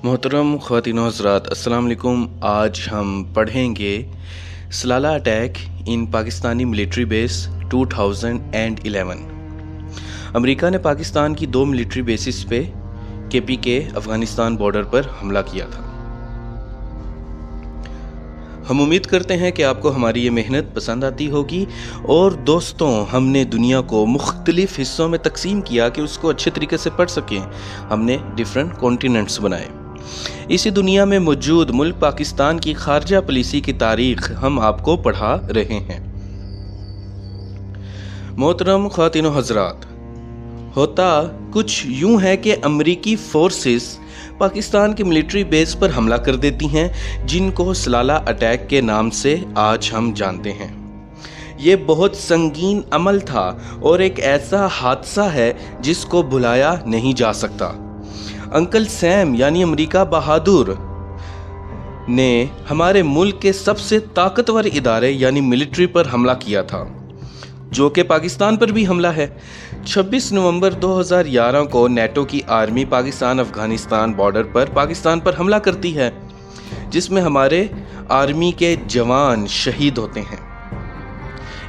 मोहतरम ख़वातीन व हज़रात, अस्सलाम वालेकुम। आज हम पढ़ेंगे Salala attack in Pakistani military base 2011। America ने पाकिस्तान की 2 मिलिट्री बेसिस पे KPK अफ़गानिस्तान बॉर्डर पर हमला किया था। हम उम्मीद करते हैं कि आपको हमारी ये मेहनत पसंद आती होगी। और दोस्तों, हमने दुनिया को मुख्तलिफ हिस्सों में तकसीम किया कि उसको अच्छे तरीके से पढ़ सकें। हमने डिफरेंट कॉन्टिनेंट्स बनाए। इसी दुनिया में मौजूद मुल्क पाकिस्तान की खारजा पॉलिसी की तारीख हम आपको पढ़ा रहे हैं। मोहतरम ख़वातीन व हज़रात, होता कुछ यूं है कि अमरीकी फोर्सेस पाकिस्तान के मिलिट्री बेस पर हमला कर देती हैं, जिनको सलाला अटैक के नाम से आज हम जानते हैं। ये बहुत संगीन अमल था और एक ऐसा हादसा है जिसको भुलाया नहीं जा सकता। अंकल सैम यानी अमेरिका बहादुर ने हमारे मुल्क के सबसे ताकतवर इदारे यानी मिलिट्री पर हमला किया था, जो कि पाकिस्तान पर भी हमला है। 26 नवंबर 2011 को नेटो की आर्मी पाकिस्तान अफगानिस्तान बॉर्डर पर पाकिस्तान पर हमला करती है, जिसमें हमारे आर्मी के जवान शहीद होते हैं।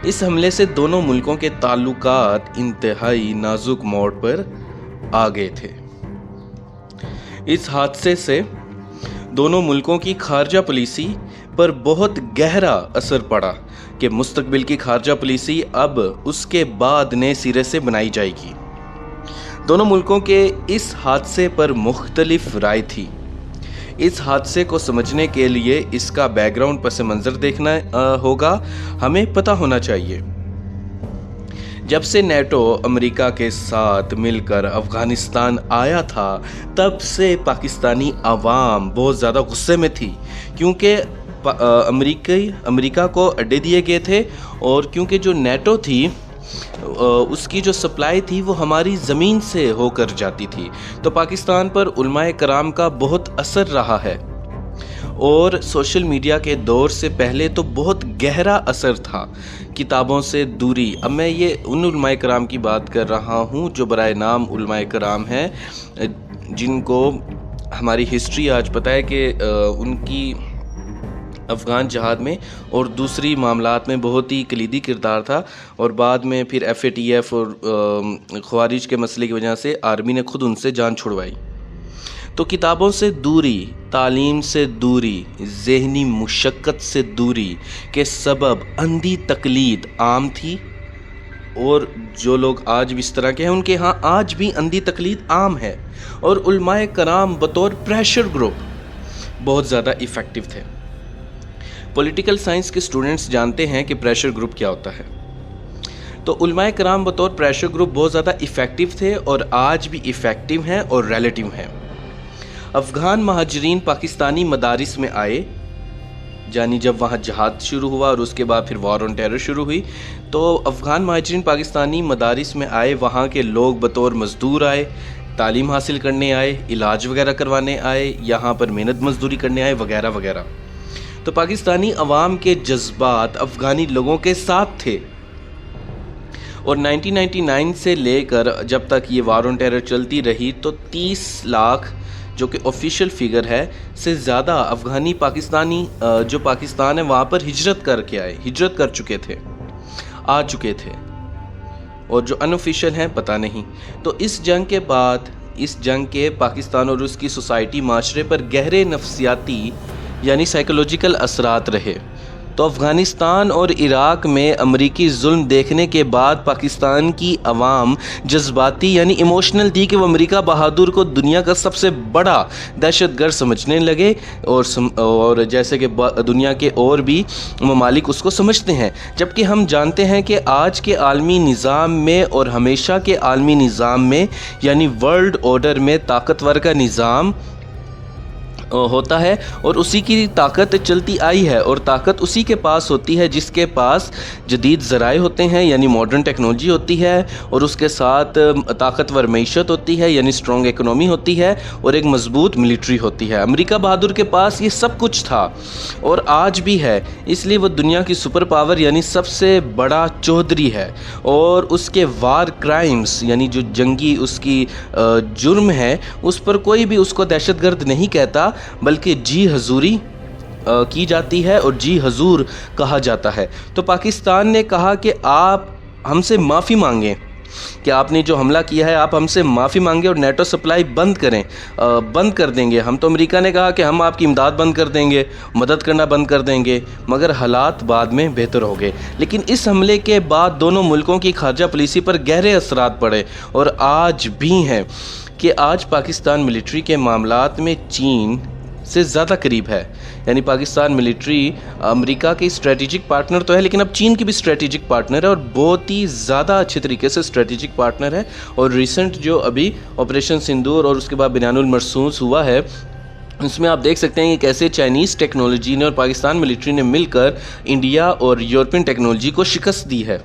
इस हमले से दोनों मुल्कों के ताल्लुकात इंतहाई नाजुक मोड़ पर आ गए थे। इस हादसे से दोनों मुल्कों की खारजा पॉलिसी पर बहुत गहरा असर पड़ा कि मुस्तकबिल की खारजा पॉलिसी अब उसके बाद नए सिरे से बनाई जाएगी। दोनों मुल्कों के इस हादसे पर मुख्तलिफ राय थी। इस हादसे को समझने के लिए इसका बैकग्राउंड पस मंज़र देखना होगा। हमें पता होना चाहिए, जब से नेटो अमेरिका के साथ मिलकर अफ़गानिस्तान आया था, तब से पाकिस्तानी अवाम बहुत ज़्यादा गुस्से में थी, क्योंकि अमेरिका को अड्डे दिए गए थे और क्योंकि जो नेटो थी उसकी जो सप्लाई थी वो हमारी ज़मीन से होकर जाती थी। तो पाकिस्तान पर उलमाए कराम का बहुत असर रहा है और सोशल मीडिया के दौर से पहले तो बहुत गहरा असर था। किताबों से दूरी, अब मैं ये उन उलमाए कराम की बात कर रहा हूँ जो बराए नाम उलमाए कराम हैं, जिनको हमारी हिस्ट्री आज पता है कि उनकी अफ़गान जहाद में और दूसरी मामलात में बहुत ही कलीदी किरदार था। और बाद में फिर FATF और ख़वारिज के मसले की वजह से आर्मी ने खुद उनसे जान छुड़वाई। तो किताबों से दूरी, तालीम से दूरी, ज़हनी मुशक्क़त से दूरी के सबब अंधी तकलीद आम थी। और जो लोग आज भी इस तरह के हैं, उनके यहाँ आज भी अंधी तकलीद आम है। और उलमाए कराम बतौर प्रेशर ग्रुप बहुत ज़्यादा इफ़ेक्टिव थे। पॉलिटिकल साइंस के स्टूडेंट्स जानते हैं कि प्रेशर ग्रुप क्या होता है। तो उलमाए कराम बतौर प्रेशर ग्रुप बहुत ज़्यादा इफ़ेक्टिव थे और आज भी इफ़ेक्टिव हैं और रिलेटिव हैं। अफ़गान महाजरीन पाकिस्तानी मदारिस में आए, यानी जब वहाँ जहाद शुरू हुआ और उसके बाद फिर वॉर ऑन टेरर शुरू हुई, तो अफ़गान महाजरीन पाकिस्तानी मदारिस में आए। वहाँ के लोग बतौर मज़दूर आए, तालीम हासिल करने आए, इलाज वगैरह करवाने आए, यहाँ पर मेहनत मजदूरी करने आए वगैरह वगैरह। तो पाकिस्तानी अवाम के जज्बात अफ़गानी लोगों के साथ थे। और 1999 से लेकर जब तक ये वॉर ऑन टेरर चलती रही, तो 30 लाख जो कि ऑफिशियल फिगर है से ज़्यादा अफ़गानी पाकिस्तानी जो पाकिस्तान है वहाँ पर हिजरत कर चुके थे, आ चुके थे। और जो अनऑफिशियल हैं पता नहीं। तो इस जंग के बाद, इस जंग के पाकिस्तान और उसकी सोसाइटी माशरे पर गहरे नफ्सियाती यानी साइकोलॉजिकल असरात रहे। तो अफ़गानिस्तान और इराक़ में अमरीकी जुल्म देखने के बाद पाकिस्तान की अवाम जज्बाती यानी इमोशनल थी कि वो अमेरिका बहादुर को दुनिया का सबसे बड़ा दहशतगर्द समझने लगे। और जैसे कि दुनिया के और भी ममालिक उसको समझते हैं, जबकि हम जानते हैं कि आज के आलमी निज़ाम में और हमेशा के आलमी निज़ाम में यानी वर्ल्ड ऑर्डर में ताकतवर का निज़ाम होता है और उसी की ताकत चलती आई है, और ताकत उसी के पास होती है जिसके पास जदीद ज़राए होते हैं यानी मॉडर्न टेक्नोलॉजी होती है, और उसके साथ ताकतवर मईशत होती है यानी स्ट्रॉन्ग इकोनॉमी होती है, और एक मजबूत मिलिट्री होती है। अमेरिका बहादुर के पास ये सब कुछ था और आज भी है, इसलिए वो दुनिया की सुपर पावर यानी सबसे बड़ा चौधरी है। और उसके वार क्राइम्स यानी जो जंगी उसकी जुर्म है, उस पर कोई भी उसको दहशतगर्द नहीं कहता, बल्कि जी हजूरी की जाती है और जी हजूर कहा जाता है। तो पाकिस्तान ने कहा कि आप हमसे माफ़ी मांगें कि आपने जो हमला किया है, आप हमसे माफ़ी मांगें और नेटो सप्लाई बंद करें, बंद कर देंगे हम। तो अमेरिका ने कहा कि हम आपकी इमदाद बंद कर देंगे, मदद करना बंद कर देंगे, मगर हालात बाद में बेहतर हो गए। लेकिन इस हमले के बाद दोनों मुल्कों की खारजा पॉलिसी पर गहरे असरात पड़े और आज भी हैं कि आज पाकिस्तान मिलिट्री के मामलात में चीन से ज़्यादा करीब है। यानी पाकिस्तान मिलिट्री अमेरिका की स्ट्रेटेजिक पार्टनर तो है, लेकिन अब चीन की भी स्ट्रेटेजिक पार्टनर है और बहुत ही ज़्यादा अच्छे तरीके से स्ट्रेटेजिक पार्टनर है। और रिसेंट जो अभी ऑपरेशन सिंदूर और उसके बाद बिनानुल मरसूस हुआ है, उसमें आप देख सकते हैं कि कैसे चाइनीज़ टेक्नोलॉजी ने और पाकिस्तान मिलिट्री ने मिलकर इंडिया और यूरोपियन टेक्नोलॉजी को शिकस्त दी है।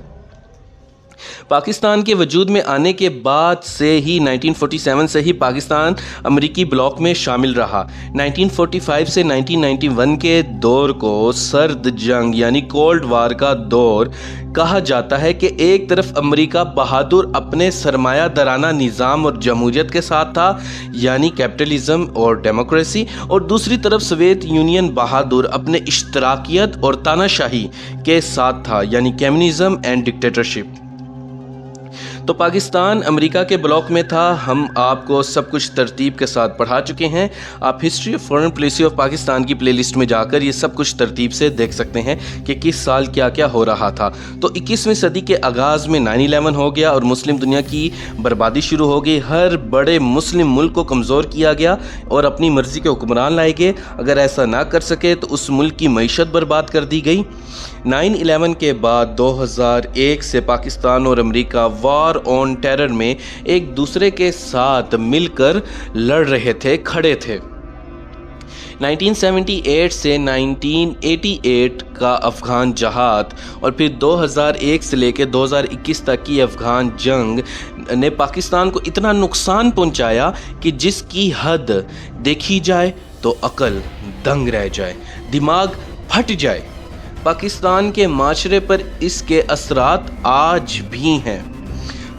पाकिस्तान के वजूद में आने के बाद से ही 1947 से ही पाकिस्तान अमरीकी ब्लॉक में शामिल रहा। 1945 से 1991 के दौर को सर्द जंग यानी कोल्ड वार का दौर कहा जाता है कि एक तरफ अमेरिका बहादुर अपने सरमायादाराना निज़ाम और जमहूरियत के साथ था यानी कैपिटलिज्म और डेमोक्रेसी, और दूसरी तरफ सोवियत यूनियन बहादुर अपने इश्तराकियत और तानाशाही के साथ था यानी कम्युनिज्म एंड डिक्टेटरशिप। तो पाकिस्तान अमेरिका के ब्लॉक में था। हम आपको सब कुछ तरतीब के साथ पढ़ा चुके हैं। आप history of foreign policy of Pakistan की प्लेलिस्ट में जाकर ये सब कुछ तरतीब से देख सकते हैं कि किस साल क्या क्या हो रहा था। तो 21वीं सदी के आगाज़ में 9/11 हो गया और मुस्लिम दुनिया की बर्बादी शुरू हो गई। हर बड़े मुस्लिम मुल्क को कमज़ोर किया गया और अपनी मर्ज़ी के हुक्मरान लाए गए। अगर ऐसा ना कर सके तो उस मुल्क की मईशत बर्बाद कर दी गई। 9/11 के बाद 2001 से पाकिस्तान और अमेरिका वार ऑन टेरर में एक दूसरे के साथ मिलकर लड़ रहे थे, खड़े थे। 1978 से 1988 का अफ़गान जहाद और फिर 2001 से लेकर 2021 तक की अफ़गान जंग ने पाकिस्तान को इतना नुकसान पहुंचाया कि जिसकी हद देखी जाए तो अकल दंग रह जाए, दिमाग फट जाए। पाकिस्तान के माशरे पर इसके असरात आज भी हैं।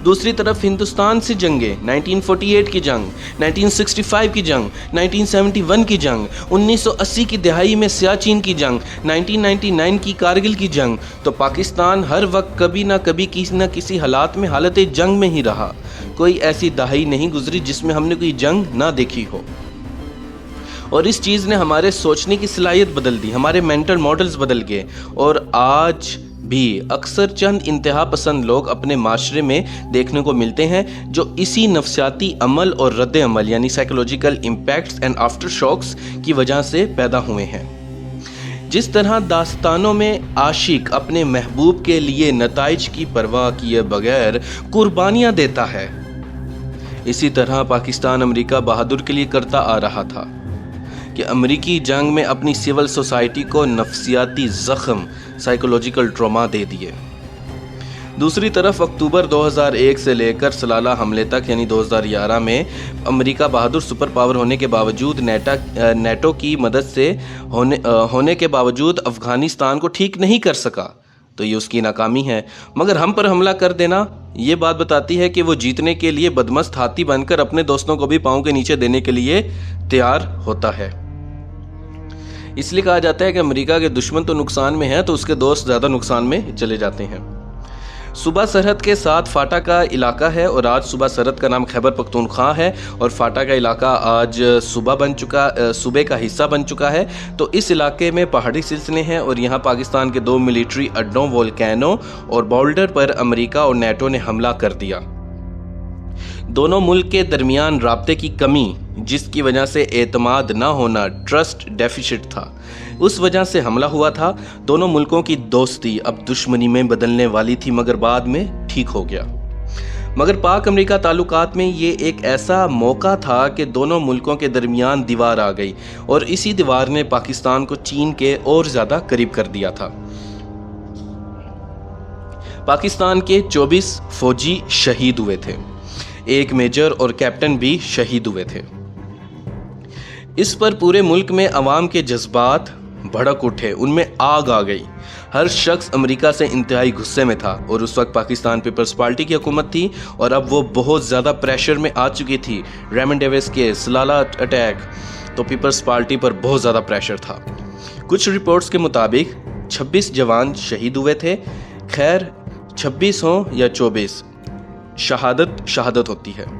दूसरी तरफ हिंदुस्तान से जंगें, 1948 की जंग, 1965 की जंग, 1971 की जंग, 1980 की दहाई में सियाचिन की जंग, 1999 की कारगिल की जंग। तो पाकिस्तान हर वक्त कभी ना कभी किसी न किसी हालात में हालत जंग में ही रहा। कोई ऐसी दहाई नहीं गुजरी जिसमें हमने कोई जंग ना देखी हो। और इस चीज़ ने हमारे सोचने की सलाहियत बदल दी, हमारे मेंटल मॉडल्स बदल गए। और आज भी अक्सर चंद इंतहा पसंद लोग अपने माशरे में देखने को मिलते हैं जो इसी नफसियाती अमल और रद्द अमल यानी psychological impacts and aftershocks की वजह से पैदा हुए हैं। जिस तरह दास्तानों में आशिक अपने महबूब के लिए नताइज की परवाह किए बगैर कुर्बानियाँ देता है, इसी तरह पाकिस्तान अमेरिका बहादुर के लिए करता आ रहा था कि अमेरिकी जंग में अपनी सिविल सोसाइटी को नफसियाती ज़ख्म, साइकोलॉजिकल ट्रॉमा दे दिए। दूसरी तरफ अक्टूबर 2001 से लेकर सलाला हमले तक यानी 2011 में अमेरिका बहादुर सुपर पावर होने के बावजूद नेटो की मदद से होने के बावजूद अफ़गानिस्तान को ठीक नहीं कर सका। तो ये उसकी नाकामी है। मगर हम पर हमला कर देना ये बात बताती है कि वो जीतने के लिए बदमस्त हाथी बनकर अपने दोस्तों को भी पाँव के नीचे देने के लिए तैयार होता है। इसलिए कहा जाता है कि अमेरिका के दुश्मन तो नुकसान में है तो उसके दोस्त ज़्यादा नुकसान में चले जाते हैं। सूबा सरहद के साथ फाटा का इलाका है और आज सूबा सरहद का नाम खैबर पख्तूनख्वा है और फाटा का इलाका आज सूबे का हिस्सा बन चुका है। तो इस इलाके में पहाड़ी सिलसिले हैं और यहाँ पाकिस्तान के 2 मिलिट्री अड्डों वोल्केनो और बोल्डर पर अमेरिका और नेटो ने हमला कर दिया। दोनों मुल्क के दरमियान राब्ते की कमी जिसकी वजह से एतमाद ना होना, ट्रस्ट डेफिसिट था, उस वजह से हमला हुआ था। दोनों मुल्कों की दोस्ती अब दुश्मनी में बदलने वाली थी मगर बाद में ठीक हो गया। मगर पाक अमेरिका ताल्लुकात में ये एक ऐसा मौका था कि दोनों मुल्कों के दरमियान दीवार आ गई और इसी दीवार ने पाकिस्तान को चीन के और ज़्यादा करीब कर दिया था। पाकिस्तान के 24 फौजी शहीद हुए थे, एक मेजर और कैप्टन भी शहीद हुए थे। इस पर पूरे मुल्क में अवाम के जज्बात भड़क उठे, उनमें आग आ गई। हर शख्स अमेरिका से इंतहाई गुस्से में था और उस वक्त पाकिस्तान पीपल्स पार्टी की हुकूमत थी और अब वो बहुत ज़्यादा प्रेशर में आ चुकी थी। रेमंड डेविस के सलाला अटैक, तो पीपल्स पार्टी पर बहुत ज़्यादा प्रेशर था। कुछ रिपोर्ट्स के मुताबिक 26 जवान शहीद हुए थे। खैर 26 हो या 24, शहादत होती है।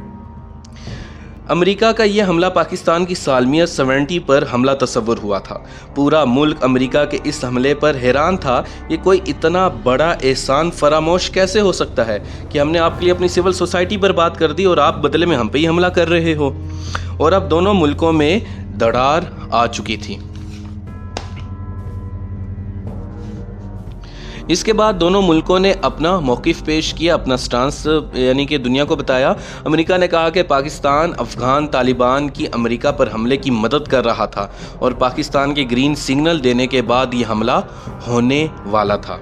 अमेरिका का यह हमला पाकिस्तान की सालमियत 70 पर हमला तस्वुर हुआ था। पूरा मुल्क अमेरिका के इस हमले पर हैरान था। ये कोई इतना बड़ा एहसान फरामोश कैसे हो सकता है कि हमने आपके लिए अपनी सिविल सोसाइटी बर्बाद कर दी और आप बदले में हम पे ही हमला कर रहे हो। और अब दोनों मुल्कों में दरार आ चुकी थी। इसके बाद दोनों मुल्कों ने अपना मौक़िफ़ पेश किया, अपना स्टांस यानी कि दुनिया को बताया। अमेरिका ने कहा कि पाकिस्तान अफ़गान तालिबान की अमेरिका पर हमले की मदद कर रहा था और पाकिस्तान के ग्रीन सिग्नल देने के बाद ये हमला होने वाला था।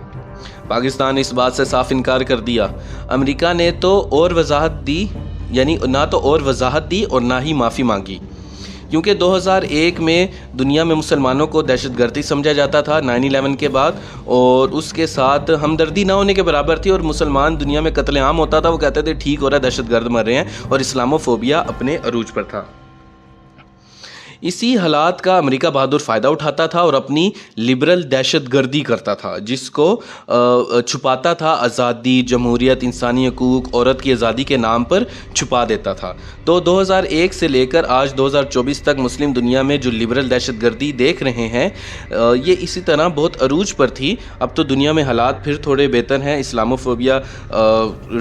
पाकिस्तान ने इस बात से साफ इनकार कर दिया। अमेरिका ने तो और वजाहत दी, यानी ना तो और वजाहत दी और ना ही माफ़ी मांगी, क्योंकि 2001 में दुनिया में मुसलमानों को दहशतगर्दी समझा जाता था 9/11 के बाद, और उसके साथ हमदर्दी ना होने के बराबर थी। और मुसलमान दुनिया में कत्लेआम होता था, वो कहते थे ठीक हो रहा है, दहशतगर्द मर रहे हैं, और इस्लामोफोबिया अपने अरूज पर था। इसी हालात का अमेरिका बहादुर फ़ायदा उठाता था और अपनी लिबरल दहशतगर्दी करता था, जिसको छुपाता था आज़ादी, जमहूरियत, इंसानी हकूक़, औरत की आज़ादी के नाम पर छुपा देता था। तो 2001 से लेकर आज 2024 तक मुस्लिम दुनिया में जो लिबरल दहशतगर्दी देख रहे हैं, ये इसी तरह बहुत अरूज पर थी। अब तो दुनिया में हालात फिर थोड़े बेहतर हैं, इस्लामोफोबिया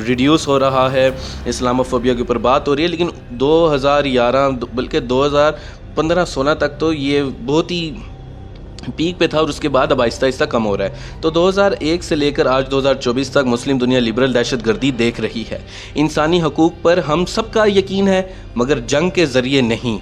रिड्यूस हो रहा है, इस्लामोफोबिया के ऊपर बात हो रही है। लेकिन 2011 बल्कि 2015-16 तक तो ये बहुत ही पीक पे था और उसके बाद अब आहिस्ता आहिस्ता कम हो रहा है। तो 2001 से लेकर आज 2024 तक मुस्लिम दुनिया लिबरल दहशतगर्दी देख रही है। इंसानी हकूक़ पर हम सबका यकीन है, मगर जंग के ज़रिए नहीं।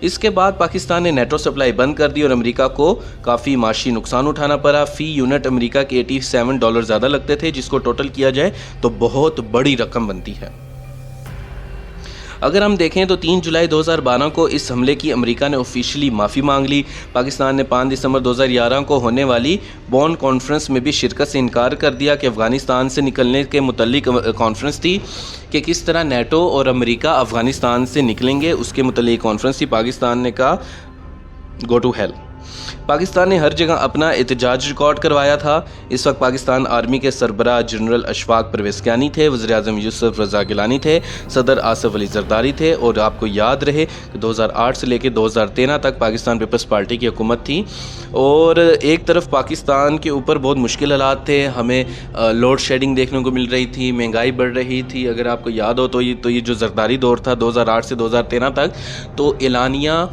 इसके बाद पाकिस्तान ने नेटो सप्लाई बंद कर दी और अमेरिका को काफ़ी माशी नुकसान उठाना पड़ा। फ़ी यूनिट अमेरिका के $87 ज़्यादा लगते थे, जिसको टोटल किया जाए तो बहुत बड़ी रकम बनती है। अगर हम देखें तो 3 जुलाई 2012 को इस हमले की अमेरिका ने ऑफिशियली माफ़ी मांग ली। पाकिस्तान ने 5 दिसंबर 2011 को होने वाली बॉन कॉन्फ्रेंस में भी शिरकत से इनकार कर दिया कि अफ़गानिस्तान से निकलने के मुतल्लिक कॉन्फ्रेंस थी कि किस तरह नेटो और अमेरिका अफ़गानिस्तान से निकलेंगे, उसके मुतल्लिक कॉन्फ्रेंस थी। पाकिस्तान ने कहा गो टू हेल। पाकिस्तान ने हर जगह अपना एहतजाज रिकॉर्ड करवाया था। इस वक्त पाकिस्तान आर्मी के सरबराह जनरल अशफाक परवेज़ कियानी थे, वज़ीर-ए-आज़म यूसुफ रज़ा गिलानी थे, सदर आसिफ अली ज़रदारी थे। और आपको याद रहे कि 2008 से लेकर 2013 तक पाकिस्तान पीपल्स पार्टी की हुकूमत थी। और एक तरफ पाकिस्तान के ऊपर बहुत मुश्किल हालात थे, हमें लोड शेडिंग देखने को मिल रही थी, महंगाई बढ़ रही थी। अगर आपको याद हो तो ये जो ज़रदारी दौर था 2008 से 2013 तक, तो एलानिया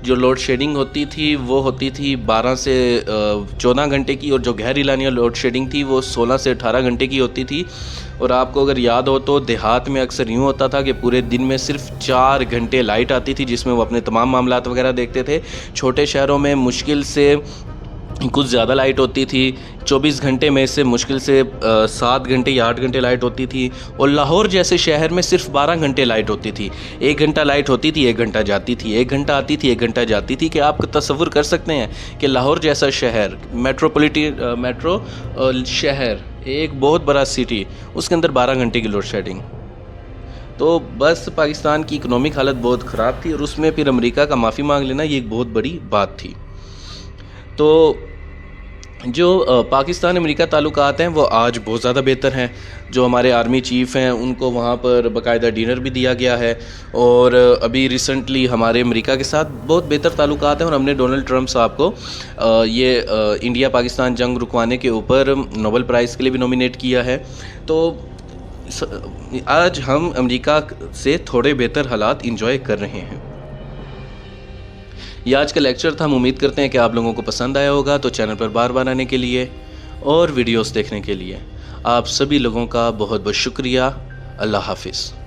जो लोड शेडिंग होती थी वो होती थी 12 से 14 घंटे की, और जो गैर एलानिया लोड शेडिंग थी वो 16 से 18 घंटे की होती थी। और आपको अगर याद हो तो देहात में अक्सर यूँ होता था कि पूरे दिन में सिर्फ 4 घंटे लाइट आती थी, जिसमें वो अपने तमाम मामलात वगैरह देखते थे। छोटे शहरों में मुश्किल से कुछ ज़्यादा लाइट होती थी, 24 घंटे में से मुश्किल से 7 घंटे या 8 घंटे लाइट होती थी। और लाहौर जैसे शहर में सिर्फ 12 घंटे लाइट होती थी। 1 घंटा लाइट होती थी, 1 घंटा जाती थी, 1 घंटा आती थी, 1 घंटा जाती थी। कि आप तसव्वुर कर सकते हैं कि लाहौर जैसा शहर, मेट्रो शहर, एक बहुत बड़ा सिटी, उसके अंदर 12 घंटे की लोड शेडिंग। तो बस पाकिस्तान की इकनॉमिक हालत बहुत ख़राब थी और उसमें फिर अमेरिका का माफ़ी मांग लेना ये एक बहुत बड़ी बात थी। तो जो पाकिस्तान अमेरिका ताल्लुकात हैं वो आज बहुत ज़्यादा बेहतर हैं। जो हमारे आर्मी चीफ़ हैं उनको वहाँ पर बाकायदा डिनर भी दिया गया है। और अभी रिसेंटली हमारे अमेरिका के साथ बहुत बेहतर ताल्लुकात हैं और हमने डोनाल्ड ट्रंप साहब को इंडिया पाकिस्तान जंग रुकवाने के ऊपर नोबेल प्राइज़ के लिए भी नॉमिनेट किया है। तो आज हम अमेरिका से थोड़े बेहतर हालात इंजॉय कर रहे हैं। ये आज का लेक्चर था। हम उम्मीद करते हैं कि आप लोगों को पसंद आया होगा। तो चैनल पर बार बार आने के लिए और वीडियोस देखने के लिए आप सभी लोगों का बहुत बहुत शुक्रिया। अल्लाह हाफिज़।